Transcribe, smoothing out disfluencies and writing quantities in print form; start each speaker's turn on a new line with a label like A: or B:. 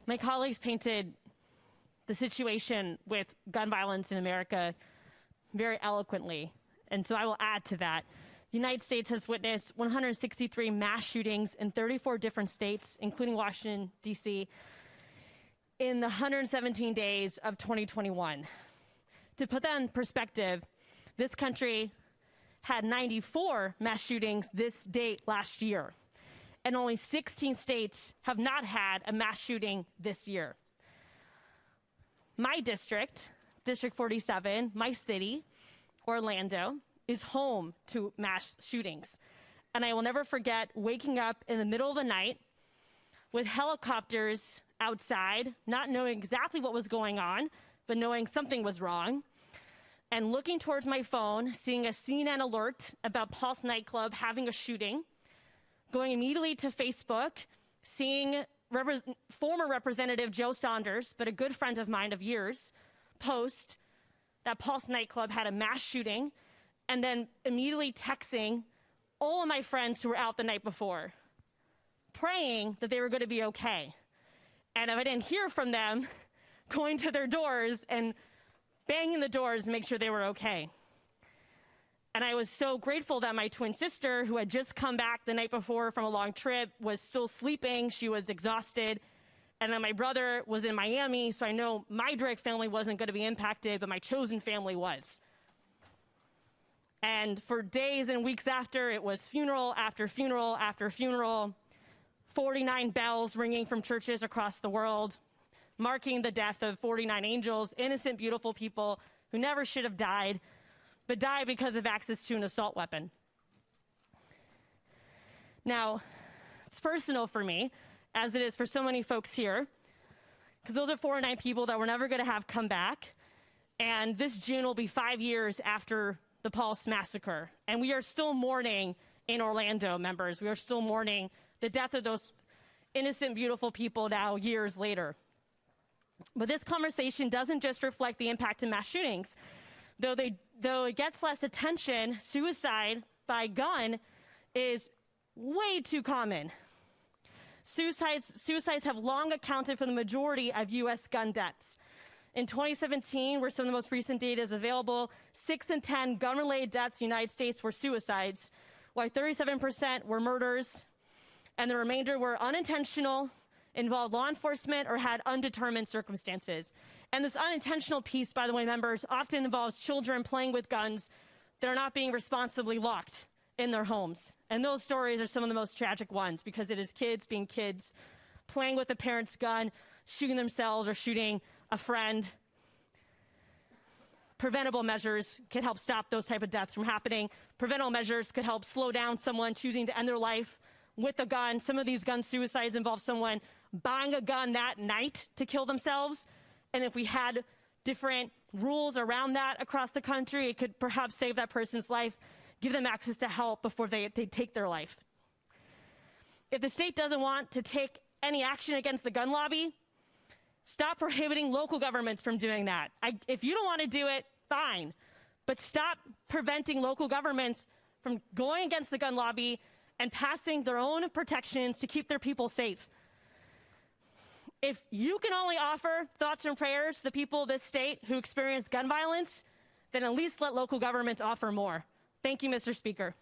A: My colleagues painted the situation with gun violence in America very eloquently, and so I will add to that. The United States has witnessed 163 mass shootings in 34 different states, including Washington, D.C., in the 117 days of 2021. To put that in perspective, this country had 94 mass shootings this date last year, and only 16 states have not had a mass shooting this year. My district, District 47, my city, Orlando, is home to mass shootings. And I will never forget waking up in the middle of the night with helicopters outside, not knowing exactly what was going on, but knowing something was wrong, and looking towards my phone, seeing a CNN alert about Pulse nightclub having a shooting, going immediately to Facebook, seeing former Representative Joe Saunders, but a good friend of mine of years, post that Pulse nightclub had a mass shooting, and then immediately texting all of my friends who were out the night before, praying that they were going to be okay. And if I didn't hear from them, going to their doors and banging the doors to make sure they were okay. And I was so grateful that my twin sister, who had just come back the night before from a long trip, was still sleeping. She was exhausted. And then my brother was in Miami, so I know my direct family wasn't going to be impacted, but my chosen family was. And for days and weeks after, it was funeral after funeral after funeral, 49 bells ringing from churches across the world, marking the death of 49 angels, innocent, beautiful people who never should have died, but died because of access to an assault weapon. Now, it's personal for me, as it is for so many folks here, because those are 49 people that we're never going to have come back. And this June will be 5 years after the Pulse massacre. And we are still mourning in Orlando, members. We are still mourning the death of those innocent, beautiful people now years later. But this conversation doesn't just reflect the impact of mass shootings. Though it gets less attention, suicide by gun is way too common. Suicides have long accounted for the majority of U.S. gun deaths. In 2017, where some of the most recent data is available, 6 in 10 gun-related deaths in the United States were suicides, while 37% were murders, and the remainder were unintentional, involved law enforcement, or had undetermined circumstances. And this unintentional piece, by the way, members, often involves children playing with guns that are not being responsibly locked in their homes. And those stories are some of the most tragic ones, because it is kids being kids, playing with a parent's gun, shooting themselves or shooting a friend. Preventable measures could help stop those type of deaths from happening. Preventable measures could help slow down someone choosing to end their life with a gun. Some of these gun suicides involve someone buying a gun that night to kill themselves. And if we had different rules around that across the country, it could perhaps save that person's life, give them access to help before they take their life. If the state doesn't want to take any action against the gun lobby, stop prohibiting local governments from doing that. If you don't want to do it, fine. But stop preventing local governments from going against the gun lobby and passing their own protections to keep their people safe. If you can only offer thoughts and prayers to the people of this state who experience gun violence, then at least let local governments offer more. Thank you, Mr. Speaker.